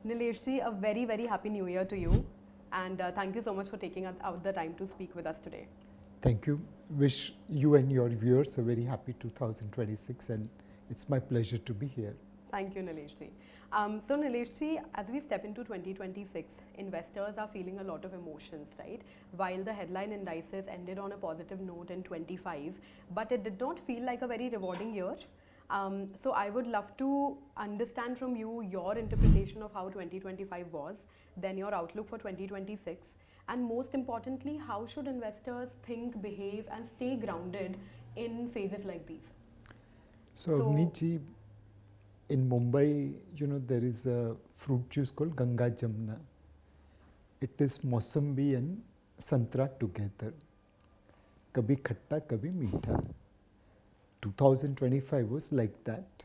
Nilesh ji, a very, very happy new year to you. And thank you so much for taking out the time to speak with us today. Thank you. Wish you and your viewers a very happy 2026, and it's my pleasure to be here. Thank you, Nilesh ji. So Nilesh ji, as we step into 2026, investors are feeling a lot of emotions, right? While the headline indices ended on a positive note in 25, but it did not feel like a very rewarding year. So I would love to understand from you your interpretation of how 2025 was, then your outlook for 2026, and most importantly, how should investors think, behave, and stay grounded in phases like these? So Niji, in Mumbai, there is a fruit juice called Ganga Jamna. It is Mossambi and Santra together. Kabhi khatta, kabhi meetha. 2025 was like that.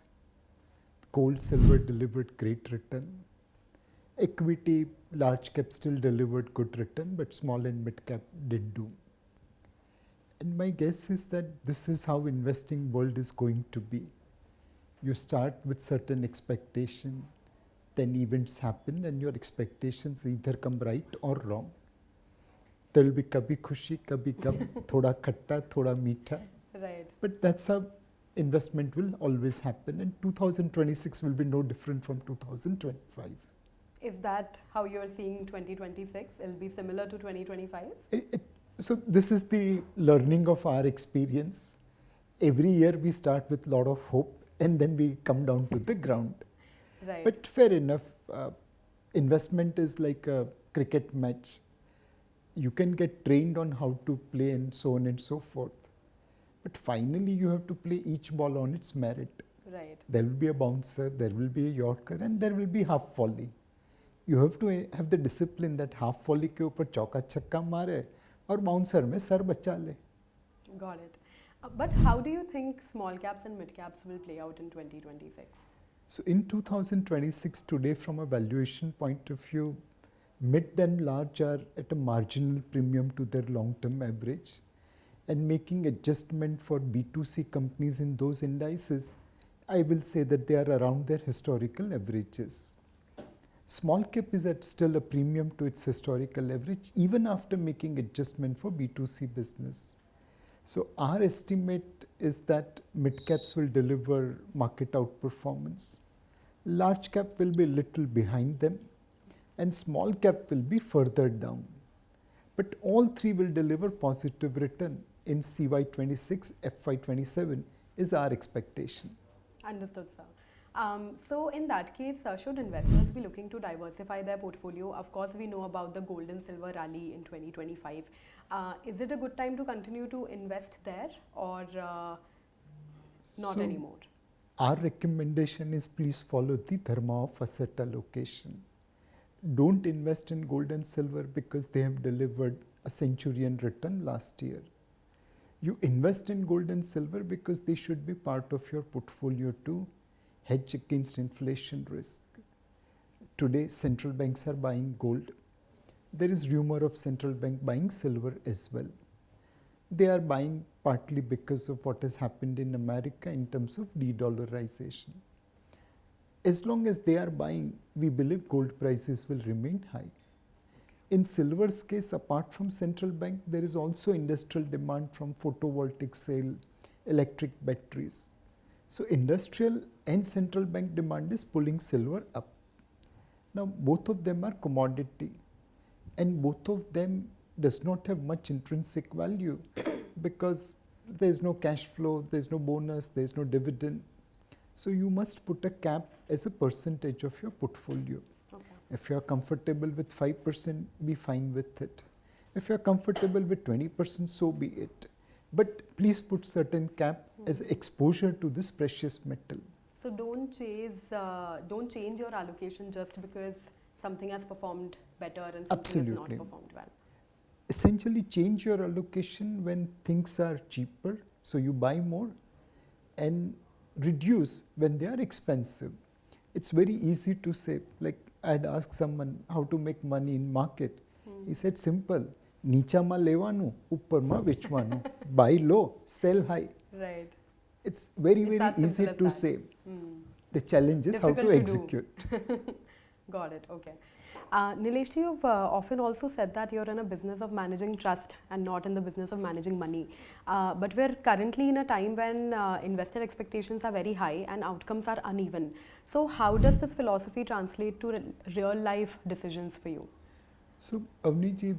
Gold, silver delivered great return. Equity, large cap still delivered good return, but small and mid cap didn't do. And my guess is that this is how investing world is going to be. You start with certain expectation, then events happen and your expectations either come right or wrong. There will be kabhi khushi, kabhi gam, thoda khatta, thoda meetha. Right. But that's how investment will always happen, and 2026 will be no different from 2025. Is that how you're seeing 2026? It'll be similar to 2025? So this is the learning of our experience. Every year we start with a lot of hope and then we come down to the ground. Right. But fair enough, investment is like a cricket match. You can get trained on how to play and so on and so forth. But finally you have to play each ball on its merit. Right. There will be a bouncer, there will be a yorker, and there will be half volley. You have to have the discipline that half volley के ऊपर चौका छक्का मारे और bouncer में sir बचा ले. Got it. But how do you think small caps and mid caps will play out in 2026? So in 2026 today, from a valuation point of view, mid and large are at a marginal premium to their long-term average, and making adjustment for B2C companies in those indices, I will say that they are around their historical averages. Small cap is at still a premium to its historical average even after making adjustment for B2C business. So our estimate is that mid caps will deliver market outperformance, large cap will be a little behind them, and small cap will be further down. But all three will deliver positive return in CY26, FY27 is our expectation. Understood, sir. So in that case, should investors be looking to diversify their portfolio? Of course, we know about the gold and silver rally in 2025. Is it a good time to continue to invest there or not anymore? Our recommendation is please follow the dharma of asset allocation. Don't invest in gold and silver because they have delivered a centurion return last year. You invest in gold and silver because they should be part of your portfolio to hedge against inflation risk. Today, central banks are buying gold. There is rumor of central bank buying silver as well. They are buying partly because of what has happened in America in terms of de-dollarization. As long as they are buying, we believe gold prices will remain high. In silver's case, apart from central bank, there is also industrial demand from photovoltaic cell, electric batteries. So industrial and central bank demand is pulling silver up. Now both of them are commodity and both of them does not have much intrinsic value because there is no cash flow, there is no bonus, there is no dividend. So you must put a cap as a percentage of your portfolio. Okay. If you are comfortable with 5%, be fine with it. If you are comfortable with 20%, so be it. But please put certain cap as exposure to this precious metal. So don't change your allocation just because something has performed better and something has not performed well. Essentially change your allocation when things are cheaper, so you buy more, and reduce when they are expensive. It's very easy to say, like I had asked someone how to make money in market. He said simple, નીચામાં લેવાનું, ઉપરમાં વેચવાનું. Buy low, sell high. Right. It's very, It's very as easy simple as to that. say. Hmm. The challenge is how to Difficult to do. execute. Got it. Okay. Nilesh, you've often also said that you're in a business of managing trust and not in the business of managing money. But we're currently in a time when investor expectations are very high and outcomes are uneven. So, how does this philosophy translate to real life decisions for you? So, Avani जी,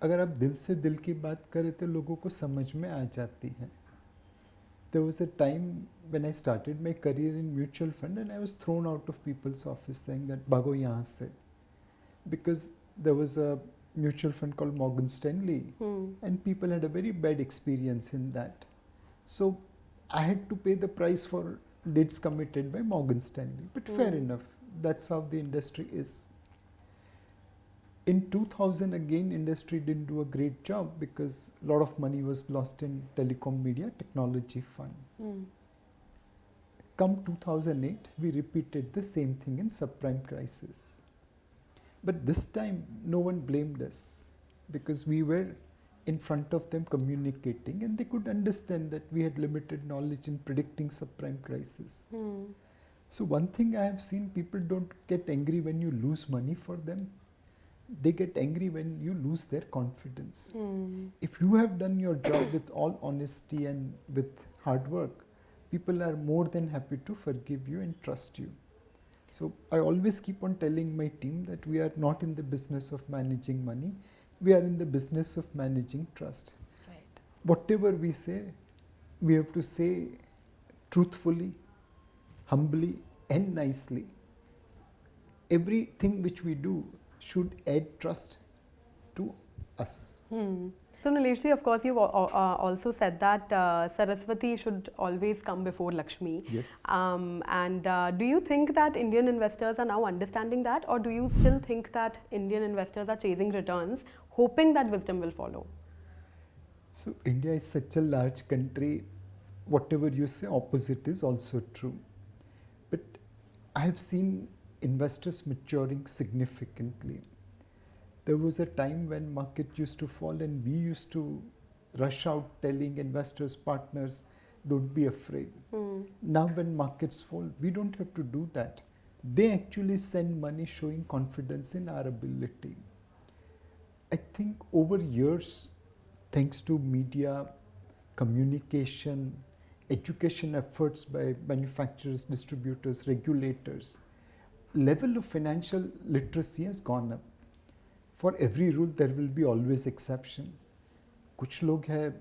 अगर आप दिल से दिल की बात करें तो लोगों को समझ में आ जाती है. There was a time when I started my career in mutual fund and I was thrown out of people's office saying that भागो यहाँ से. Because there was a mutual fund called Morgan Stanley and people had a very bad experience in that. So I had to pay the price for deeds committed by Morgan Stanley. But fair enough, that's how the industry is. In 2000 again, industry didn't do a great job because a lot of money was lost in telecom media technology fund. Come 2008, we repeated the same thing in subprime crisis. But this time, no one blamed us because we were in front of them communicating and they could understand that we had limited knowledge in predicting subprime crisis. So one thing I have seen, people don't get angry when you lose money for them. They get angry when you lose their confidence. If you have done your job with all honesty and with hard work, people are more than happy to forgive you and trust you. So I always keep on telling my team that we are not in the business of managing money. We are in the business of managing trust. Right. Whatever we say, we have to say truthfully, humbly and nicely. Everything which we do should add trust to us. So Nilesh ji, of course, you've also said that Saraswati should always come before Lakshmi. Yes. And do you think that Indian investors are now understanding that, or do you still think that Indian investors are chasing returns, hoping that wisdom will follow? So India is such a large country. Whatever you say, opposite is also true. But I have seen investors maturing significantly. There was a time when market used to fall and we used to rush out telling investors, partners, don't be afraid. Now when markets fall, we don't have to do that. They actually send money showing confidence in our ability. I think over years, thanks to media, communication, education efforts by manufacturers, distributors, regulators, level of financial literacy has gone up. For every rule, there will be always exception. कुछ लोग हैं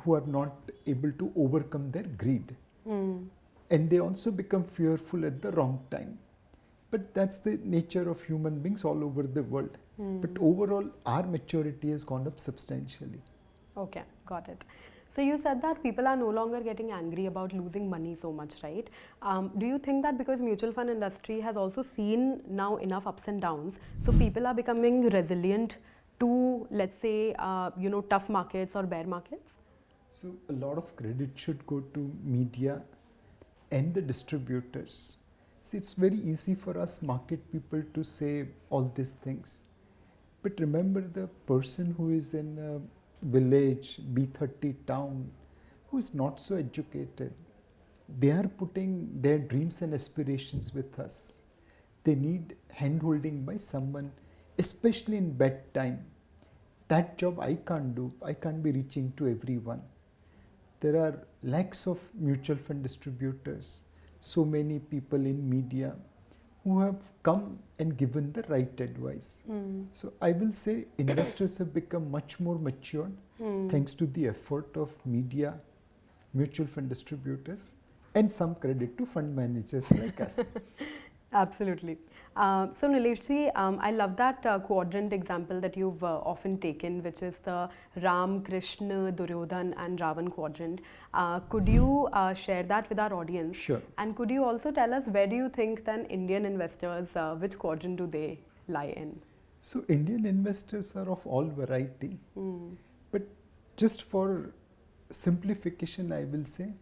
who are not able to overcome their greed. And they also become fearful at the wrong time. But that's the nature of human beings all over the world. But overall, our maturity has gone up substantially. Okay, got it. So you said that people are no longer getting angry about losing money so much, right? Do you think that because mutual fund industry has also seen now enough ups and downs, so people are becoming resilient to, let's say, tough markets or bear markets? So a lot of credit should go to media and the distributors. See, it's very easy for us market people to say all these things. But remember the person who is in a village, B30 town, who is not so educated. They are putting their dreams and aspirations with us. They need hand-holding by someone, especially in bad time. That job I can't do. I can't be reaching to everyone. There are lakhs of mutual fund distributors, so many people in media who have come and given the right advice. So I will say investors have become much more matured thanks to the effort of media, mutual fund distributors, and some credit to fund managers like us. Absolutely. So Nilesh ji, I love that quadrant example that you've often taken, which is the Ram, Krishna, Duryodhan and Ravan quadrant. Could you share that with our audience? Sure. And could you also tell us where do you think then Indian investors, which quadrant do they lie in? So Indian investors are of all variety. But just for simplification, I will say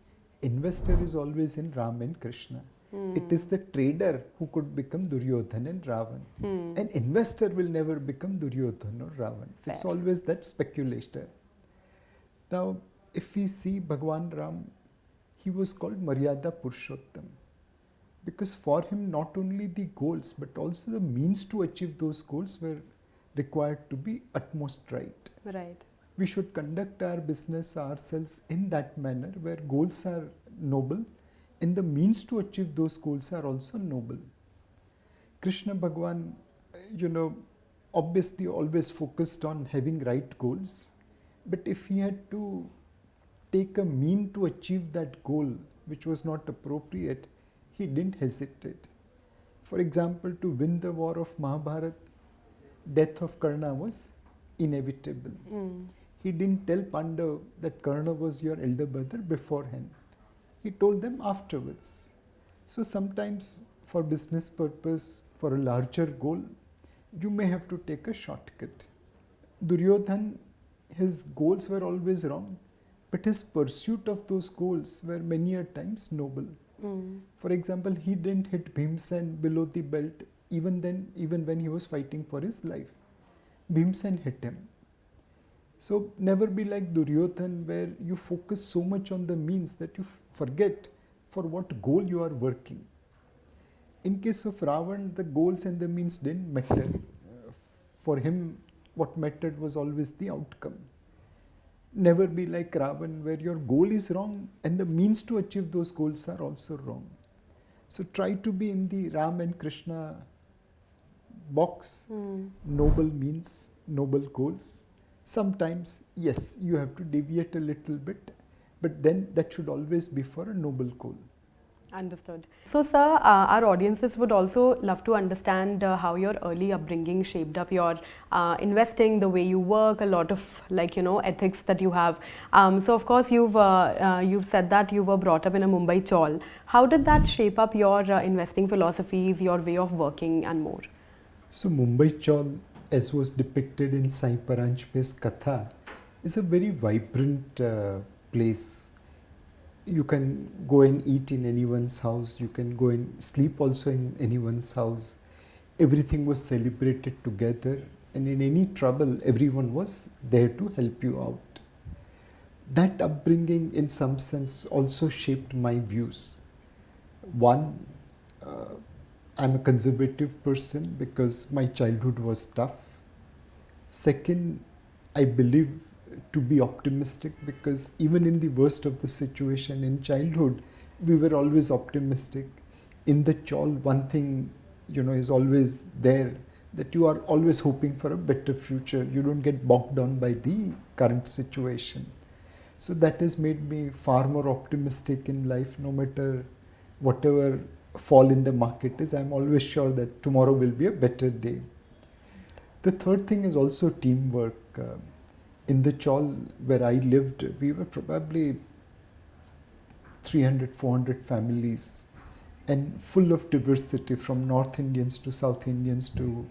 investor is always in Ram and Krishna. It is the trader who could become Duryodhan and Ravan. An investor will never become Duryodhan or Ravan. Fair. It's always that speculator. Now, if we see Bhagwan Ram, he was called Maryada Purushottam. Because for him, not only the goals, but also the means to achieve those goals were required to be utmost right. Right. We should conduct our business ourselves in that manner where goals are noble and the means to achieve those goals are also noble. Krishna Bhagwan, obviously always focused on having right goals, but if he had to take a mean to achieve that goal which was not appropriate, he didn't hesitate. For example, to win the war of Mahabharata, death of Karna was inevitable. He didn't tell Pandav that Karna was your elder brother beforehand. He told them afterwards. So sometimes for business purpose, for a larger goal, you may have to take a shortcut. Duryodhan, his goals were always wrong, but his pursuit of those goals were many a times noble. For example, he didn't hit Bhimsen below the belt even when he was fighting for his life. Bhimsen hit him. So never be like Duryodhan where you focus so much on the means that you forget for what goal you are working. In case of Ravan, the goals and the means didn't matter. For him, what mattered was always the outcome. Never be like Ravan where your goal is wrong and the means to achieve those goals are also wrong. So try to be in the Ram and Krishna box, noble means, noble goals. Sometimes, yes, you have to deviate a little bit, but then that should always be for a noble goal. Understood. So, sir, our audiences would also love to understand how your early upbringing shaped up your investing, the way you work, a lot of ethics that you have. So, of course, you've said that you were brought up in a Mumbai Chawl. How did that shape up your investing philosophies, your way of working, and more? So, Mumbai Chawl, as was depicted in Sai Paranjpe's Katha, is a very vibrant place. You can go and eat in anyone's house. You can go and sleep also in anyone's house. Everything was celebrated together, and in any trouble, everyone was there to help you out. That upbringing, in some sense, also shaped my views. One, I'm a conservative person because my childhood was tough. Second, I believe to be optimistic because even in the worst of the situation in childhood, we were always optimistic. In the Chawl, one thing is always there, that you are always hoping for a better future. You don't get bogged down by the current situation. So that has made me far more optimistic in life. No matter whatever fall in the market is, I'm always sure that tomorrow will be a better day. The third thing is also teamwork. In the Chawl where I lived, we were probably 300, 400 families and full of diversity from North Indians to South Indians to,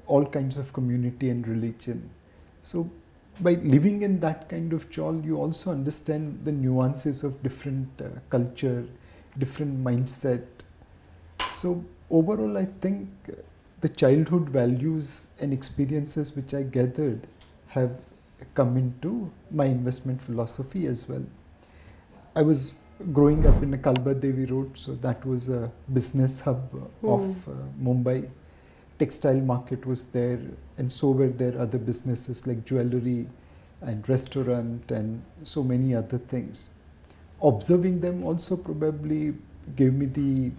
all kinds of community and religion. So by living in that kind of Chawl, you also understand the nuances of different culture, different mindset. So overall, I think the childhood values and experiences which I gathered have come into my investment philosophy as well. I was growing up in a Kalba Devi Road, so that was a business hub of Mumbai. Textile market was there, and so were there other businesses like jewelry and restaurant and so many other things. Observing them also probably gave me the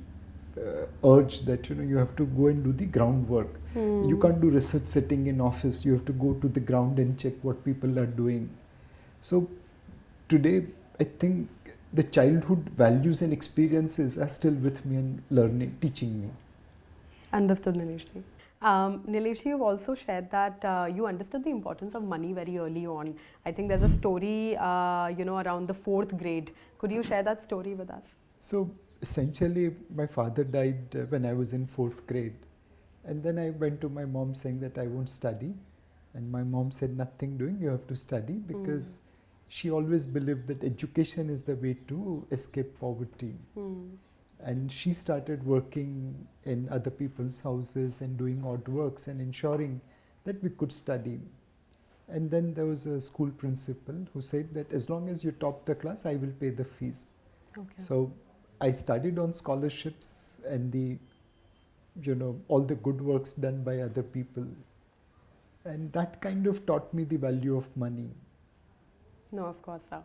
urge that you have to go and do the groundwork. You can't do research sitting in office. You have to go to the ground and check what people are doing. So today, I think the childhood values and experiences are still with me and learning, teaching me. Understood, Nileshji. Nileshji, you've also shared that you understood the importance of money very early on. I think there's a story, around the 4th grade. Could you share that story with us? So essentially, my father died when I was in 4th grade. And then I went to my mom saying that I won't study. And my mom said, nothing doing, you have to study because She always believed that education is the way to escape poverty. And she started working in other people's houses and doing odd works and ensuring that we could study. And then there was a school principal who said that as long as you top the class, I will pay the fees. Okay. So I studied on scholarships and all the good works done by other people. And that kind of taught me the value of money. No, of course, sir.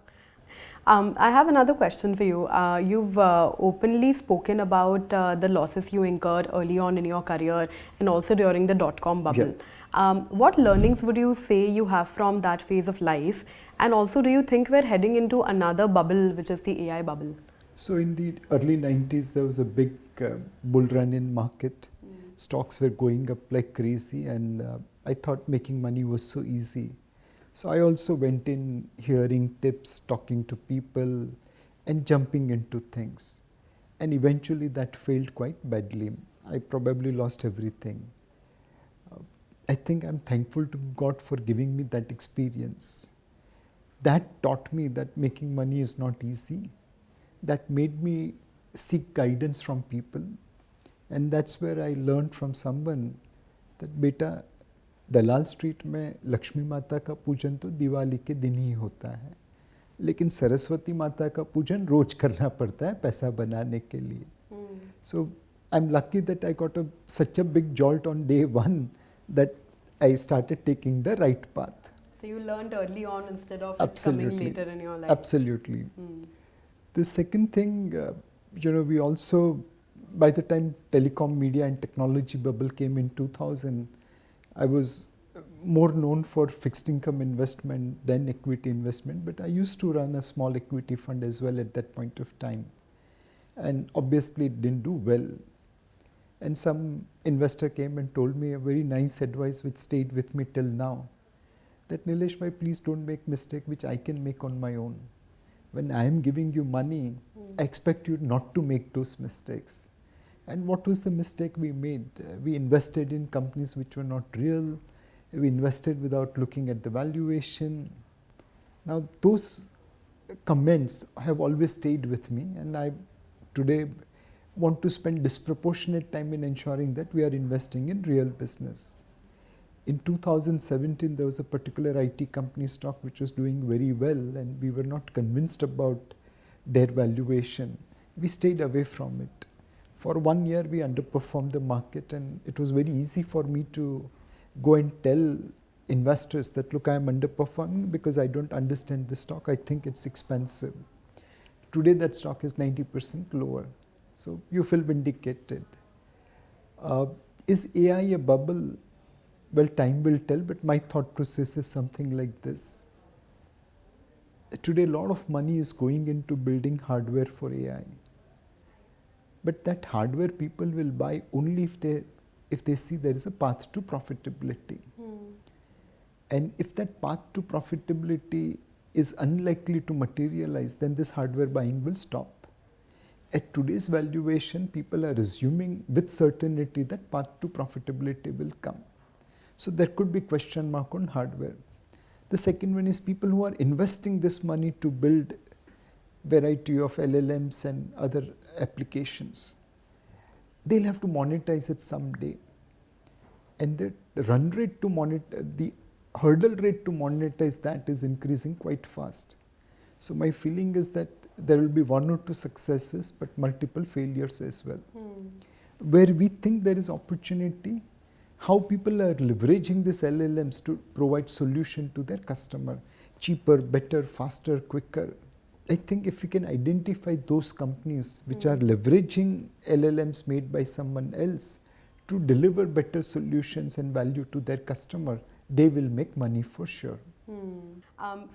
I have another question for you. You've openly spoken about the losses you incurred early on in your career and also during the dot-com bubble. Yeah. What learnings would you say you have from that phase of life? And also, do you think we're heading into another bubble, which is the AI bubble? So in the early 90s, there was a big bull run in market. Stocks were going up like crazy, and I thought making money was so easy. So I also went in hearing tips, talking to people, and jumping into things. And eventually that failed quite badly. I probably lost everything. I think I'm thankful to God for giving me that experience. That taught me that making money is not easy. That made me seek guidance from people. And that's where I learned from someone that beta, Dalal street में लक्ष्मी माता का पूजन तो दिवाली के दिन ही होता है, लेकिन सरस्वती माता का पूजन रोज करना पड़ता है पैसा बनाने के लिए. So I'm lucky that I got such a big jolt on day one that I started taking the right path. So you learned early on instead of it coming later in your life. Absolutely. The second thing, we also, by the time telecom, media and technology bubble came in 2000, I was more known for fixed income investment than equity investment, but I used to run a small equity fund as well at that point of time. And obviously it didn't do well. And some investor came and told me a very nice advice which stayed with me till now. That Nilesh bhai, please don't make mistake which I can make on my own. When I am giving you money, I expect you not to make those mistakes. And what was the mistake we made? We invested in companies which were not real. We invested without looking at the valuation. Now those comments have always stayed with me, and I today want to spend disproportionate time in ensuring that we are investing in real business. In 2017, there was a particular IT company stock which was doing very well, and we were not convinced about their valuation. We stayed away from it. For 1 year, we underperformed the market, and it was very easy for me to go and tell investors that, look, I am underperforming because I don't understand the stock. I think it's expensive. Today, that stock is 90% lower. So you feel vindicated. Is AI a bubble? Well, time will tell, but my thought process is something like this. Today, a lot of money is going into building hardware for AI. But that hardware people will buy only if they see there is a path to profitability. And if that path to profitability is unlikely to materialize, then this hardware buying will stop. At today's valuation, people are assuming with certainty that path to profitability will come. So there could be question mark on hardware. The second one is people who are investing this money to build variety of LLMs and other applications. They'll have to monetize it someday. And the run rate to the hurdle rate to monetize that is increasing quite fast. So my feeling is that there will be 1 or 2 successes, but multiple failures as well. Where we think there is opportunity, how people are leveraging these LLMs to provide solution to their customer, cheaper, better, faster, quicker. I think if we can identify those companies which are leveraging LLMs made by someone else to deliver better solutions and value to their customer, they will make money for sure.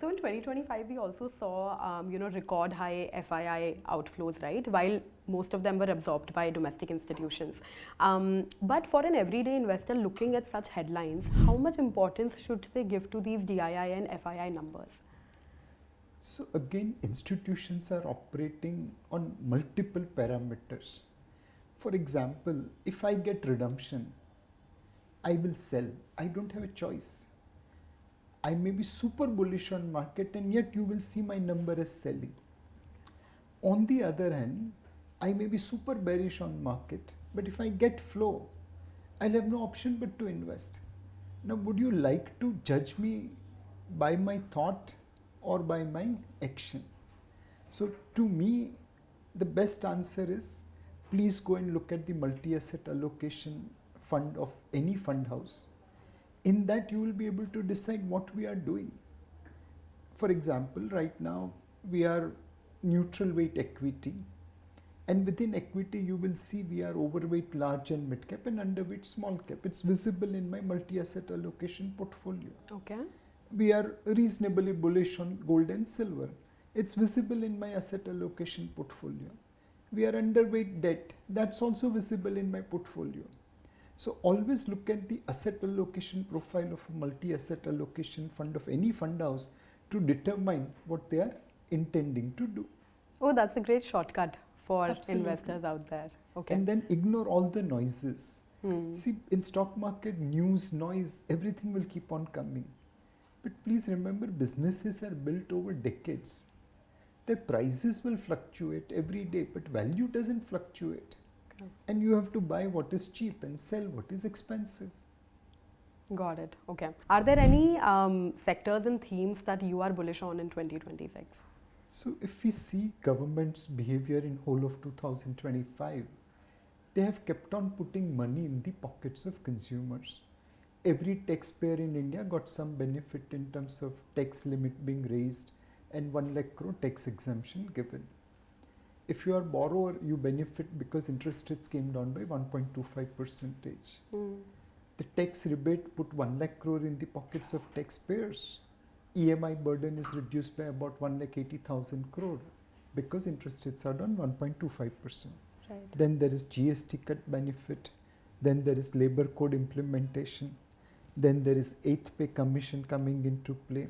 So in 2025, we also saw, record high FII outflows, right? While most of them were absorbed by domestic institutions. But for an everyday investor looking at such headlines, how much importance should they give to these DII and FII numbers? So again, institutions are operating on multiple parameters. For example, if I get redemption, I will sell. I don't have a choice. I may be super bullish on market and yet you will see my number as selling. On the other hand, I may be super bearish on market, but if I get flow, I'll have no option but to invest. Now, would you like to judge me by my thought or by my action? So to me, the best answer is, please go and look at the multi-asset allocation fund of any fund house. In that, you will be able to decide what we are doing. For example, right now, we are neutral weight equity. And within equity, you will see we are overweight large and mid cap and underweight small cap. It's visible in my multi-asset allocation portfolio. Okay. We are reasonably bullish on gold and silver. It's visible in my asset allocation portfolio. We are underweight debt. That's also visible in my portfolio. So always look at the asset allocation profile of a multi-asset allocation fund of any fund house to determine what they are intending to do. Oh, that's a great shortcut for Absolutely. investors out there. Okay. And then ignore all the noises. See, in stock market, news, noise, everything will keep on coming. But please remember, businesses are built over decades. Their prices will fluctuate every day, but value doesn't fluctuate. Okay. And you have to buy what is cheap and sell what is expensive. Got it. Okay. Are there any sectors and themes that you are bullish on in 2026? So if we see government's behavior in whole of 2025, they have kept on putting money in the pockets of consumers. Every taxpayer in India got some benefit in terms of tax limit being raised and 1 lakh crore tax exemption given. If you are borrower, you benefit because interest rates came down by 1.25%. The tax rebate put 1 lakh crore in the pockets of taxpayers. EMI burden is reduced by about 1,80,000 crore because interest rates are down 1.25%. Right. Then there is GST cut benefit. Then there is labor code implementation. Then there is 8th pay commission coming into play.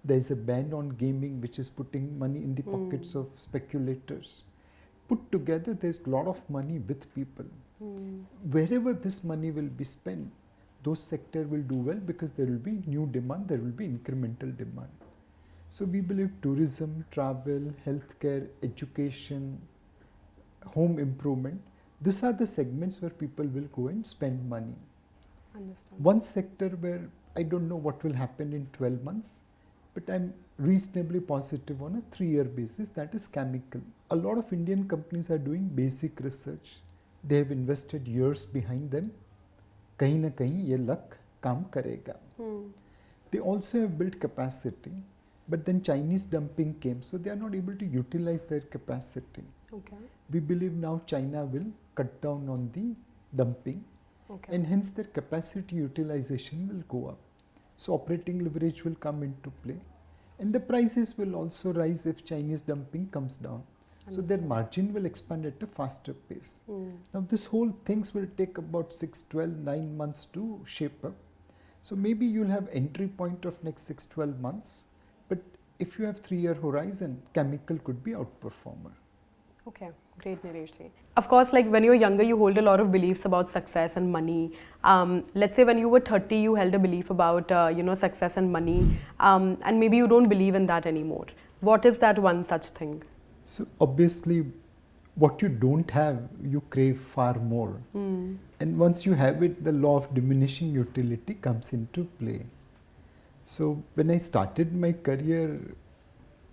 There is a ban on gaming which is putting money in the pockets of speculators. Put together, there is a lot of money with people. Wherever this money will be spent, those sectors will do well because there will be new demand, there will be incremental demand. So we believe tourism, travel, healthcare, education, home improvement, these are the segments where people will go and spend money. Understand. One sector where I don't know what will happen in 12 months, but I'm reasonably positive on a 3-year basis, that is chemical. A lot of Indian companies are doing basic research. They have invested years behind them. कहीं ना कहीं ये luck काम करेगा. They also have built capacity, but then Chinese dumping came, so they are not able to utilize their capacity. Okay. We believe now China will cut down on the dumping, and hence their capacity utilization will go up. So operating leverage will come into play, and the prices will also rise if Chinese dumping comes down. So their margin will expand at a faster pace. Now this whole things will take about 6, 12, 9 months to shape up. So maybe you'll have entry point of next 6, 12 months. But if you have 3-year horizon, chemical could be outperformer. Okay, great, Nilesh ji. Of course, like when you're younger, you hold a lot of beliefs about success and money. Let's say when you were 30, you held a belief about success and money, and maybe you don't believe in that anymore. What is that one such thing? So obviously, what you don't have, you crave far more. And once you have it, the law of diminishing utility comes into play. So when I started my career,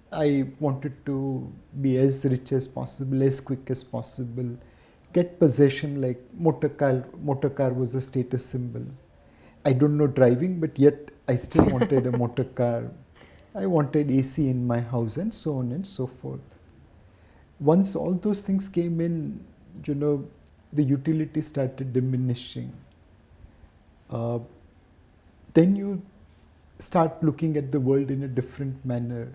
I wanted to be as rich as possible, as quick as possible, get possession like motor car was a status symbol. I don't know driving, but yet I still wanted a motor car. I wanted AC in my house and so on and so forth. Once all those things came in, the utility started diminishing. Then you start looking at the world in a different manner,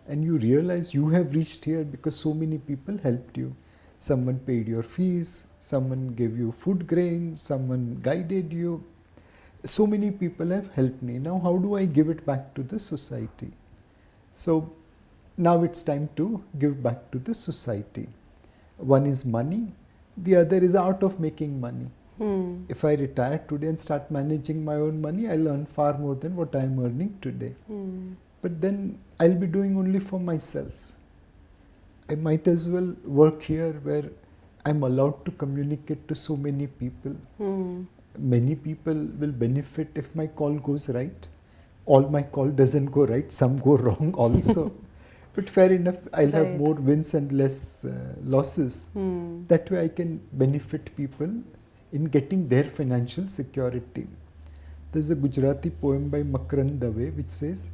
and you realize you have reached here because so many people helped you. Someone paid your fees, someone gave you food grains, someone guided you. So many people have helped me. Now how do I give it back to the society? So now it's time to give back to the society. One is money, the other is art of making money. If I retire today and start managing my own money, I'll earn far more than what I'm earning today. But then I'll be doing only for myself. I might as well work here where I'm allowed to communicate to so many people. Many people will benefit if my call goes right. All my call doesn't go right, some go wrong also. But fair enough, I'll have more wins and less losses. That way I can benefit people in getting their financial security. There's a Gujarati poem by Makarand Dave which says,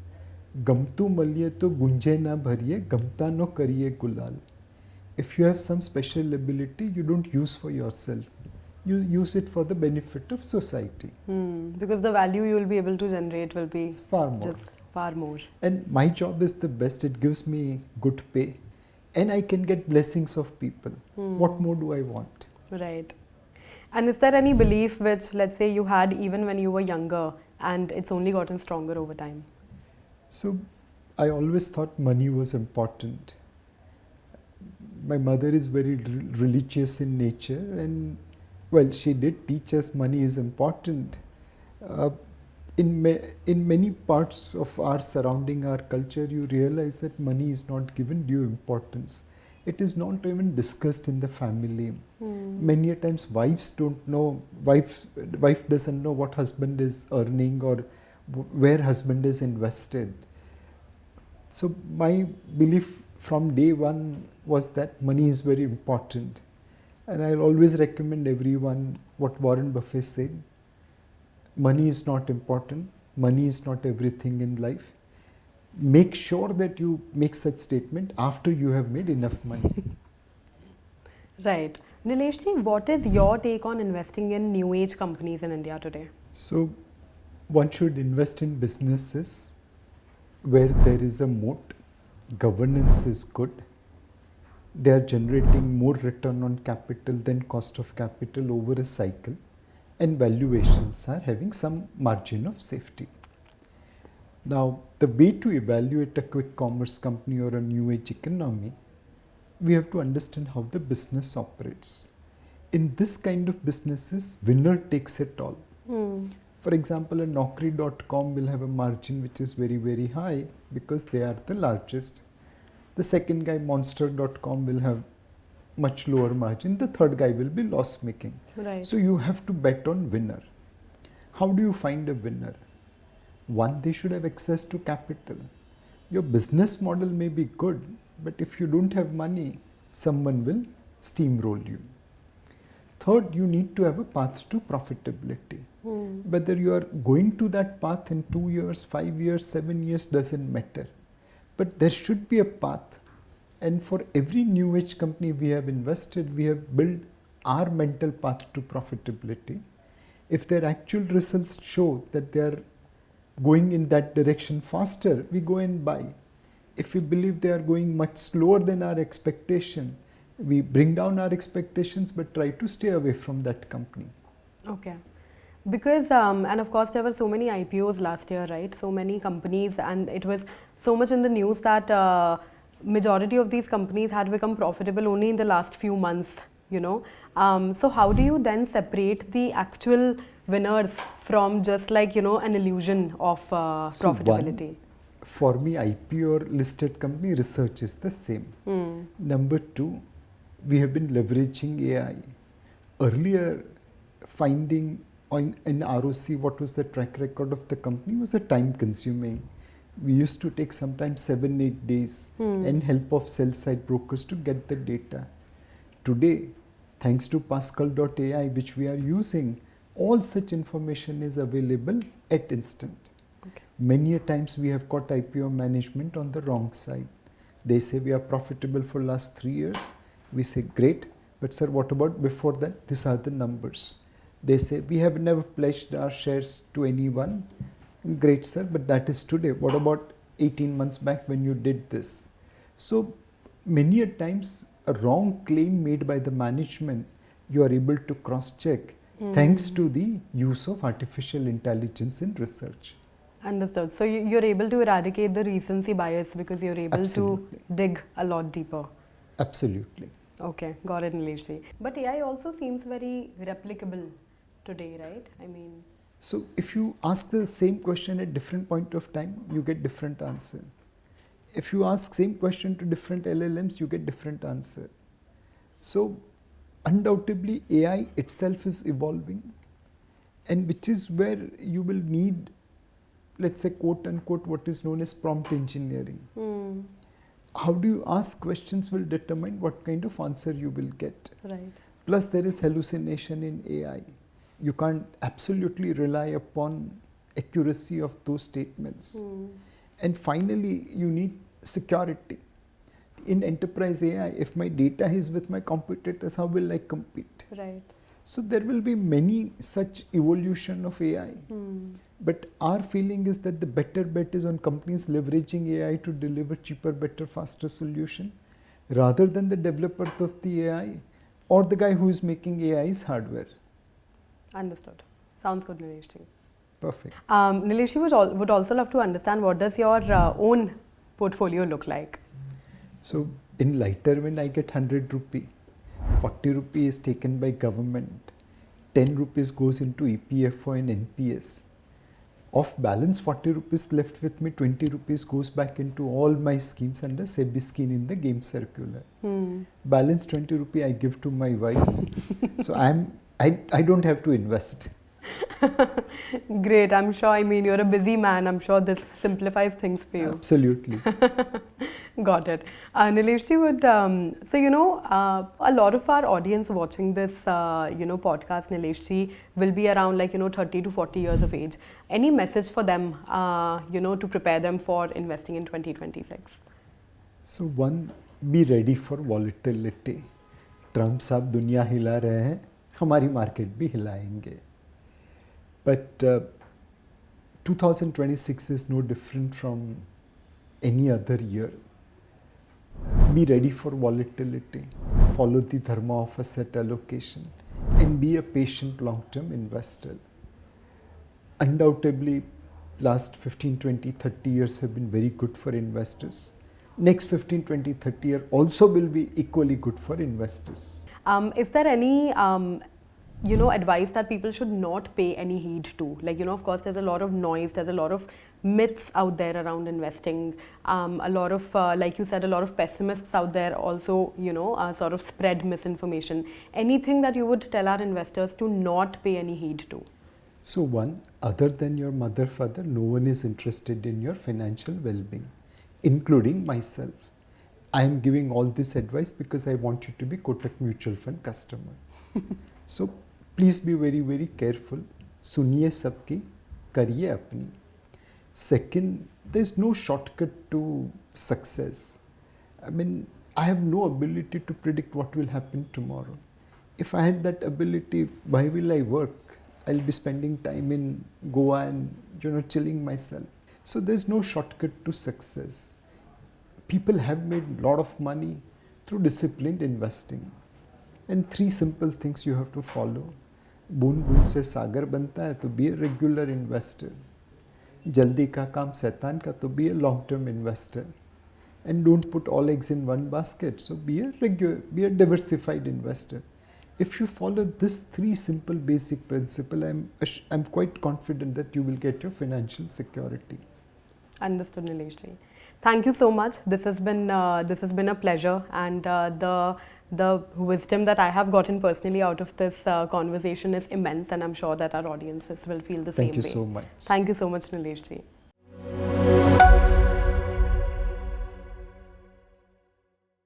Gamtu maliye to gunje na bhariye, gamta no kariye gulal. If you have some special ability, you don't use for yourself. You use it for the benefit of society. Because the value you will be able to generate will be far more. Just far more. And my job is the best. It gives me good pay. And I can get blessings of people. What more do I want? Right. And is there any belief which, let's say, you had even when you were younger and it's only gotten stronger over time? So, I always thought money was important. My mother is very religious in nature, and well, she did teach us money is important. In many parts of our surrounding, our culture, you realize that money is not given due importance. It is not even discussed in the family. Many a times wives don't know, wife doesn't know what husband is earning or where husband is invested. So my belief from day one was that money is very important. And I'll always recommend everyone what Warren Buffett said. Money is not important. Money is not everything in life. Make sure that you make such statement after you have made enough money. Right. Nilesh ji, what is your take on investing in new age companies in India today? So, one should invest in businesses where there is a moat, governance is good, they are generating more return on capital than cost of capital over a cycle, and valuations are having some margin of safety. Now, the way to evaluate a quick commerce company or a new age economy, we have to understand how the business operates. In this kind of businesses, winner takes it all. For example, a Naukri.com will have a margin which is very, very high because they are the largest. The second guy, Monster.com, will have much lower margin. The third guy will be loss making. Right. So you have to bet on winner. How do you find a winner? One, they should have access to capital. Your business model may be good, but if you don't have money, someone will steamroll you. Third, you need to have a path to profitability. Whether you are going to that path in 2 years, 5 years, 7 years, doesn't matter. But there should be a path. And for every new age company we have invested, we have built our mental path to profitability. If their actual results show that they are going in that direction faster, we go and buy. If we believe they are going much slower than our expectation, we bring down our expectations but try to stay away from that company. Okay. Because, and of course, there were so many IPOs last year, right? So many companies, and it was so much in the news that majority of these companies had become profitable only in the last few months, you know. So how do you then separate the actual winners from just like, you know, an illusion of profitability? One, for me, IPO or listed company research is the same. Number two, we have been leveraging AI. Earlier, finding in ROC what was the track record of the company was a time consuming. We used to take sometimes 7-8 days and help of sell side brokers to get the data. Today, thanks to Pascal.ai, which we are using, all such information is available at instant. Okay. Many a times we have caught IPO management on the wrong side. They say we are profitable for last 3 years. We say great, but sir, what about before that? These are the numbers. They say we have never pledged our shares to anyone. Great sir, but that is today. What about 18 months back when you did this? So many a times a wrong claim made by the management, you are able to cross-check thanks to the use of artificial intelligence in research. Understood. So you're able to eradicate the recency bias because you're able to dig a lot deeper. Absolutely. Okay, got it, Nilesh ji. But AI also seems very replicable. today, right? I mean, So if you ask the same question at different point of time, you get different answer. If you ask same question to different LLMs, you get different answer. So undoubtedly AI itself is evolving, and which is where you will need, let's say, quote unquote, what is known as prompt engineering. How do you ask questions will determine what kind of answer you will get. right. Plus there is hallucination in AI. You can't absolutely rely upon accuracy of those statements. And finally, you need security. In enterprise AI, if my data is with my competitors, how will I compete? Right. So there will be many such evolution of AI. But our feeling is that the better bet is on companies leveraging AI to deliver cheaper, better, faster solution, rather than the developer of the AI or the guy who is making AI's hardware. Understood. Sounds good, Nilesh ji. Perfect. Nilesh, would also love to understand, what does your own portfolio look like? So in lighter when I get 100 rupee, 40 rupee is taken by government, 10 rupees goes into EPFO and NPS. Of balance 40 rupees left with me, 20 rupees goes back into all my schemes under SEBI scheme in the game circular. Balance 20 rupee I give to my wife. So I don't have to invest. Great. I'm sure, I mean, you're a busy man. I'm sure this simplifies things for you. Absolutely. Got it. Nilesh ji, a lot of our audience watching this, podcast, Nilesh ji, will be around 30 to 40 years of age. Any message for them, to prepare them for investing in 2026? So one, be ready for volatility. Trump साहब दुनिया हिला रहे हैं, हमारी market भी हिलाएंगे. But 2026 is no different from any other year. Be ready for volatility. Follow the dharma of asset allocation and be a patient long-term investor. Undoubtedly, last 15, 20, 30 years have been very good for investors. Next 15, 20, 30 years also will be equally good for investors. Is there any advice that people should not pay any heed to? Of course, there's a lot of noise, there's a lot of myths out there around investing, a lot of, like you said, a lot of pessimists out there also, sort of spread misinformation. Anything that you would tell our investors to not pay any heed to? So one, other than your mother, father, no one is interested in your financial well-being, including myself. I am giving all this advice because I want you to be Kotak Mutual Fund customer. So please be very, very careful. Suniye sabki, kariye apni. Second, there's no shortcut to success. I mean, I have no ability to predict what will happen tomorrow. If I had that ability, why will I work? I'll be spending time in Goa and chilling myself. So there's no shortcut to success. People have made a lot of money through disciplined investing. And three simple things you have to follow. बूंद बूंद से सागर बनता है, तो be a regular investor. जल्दी का काम शैतान का, तो be a long-term investor. And don't put all eggs in one basket. So be a diversified investor. If you follow this three simple basic principle, I'm quite confident that you will get your financial security. Understood, Nilesh ji. Thank you so much. This has been a pleasure, and the wisdom that I have gotten personally out of this conversation is immense, and I'm sure that our audiences will feel the same way. Thank you so much. Thank you so much, Nilesh ji.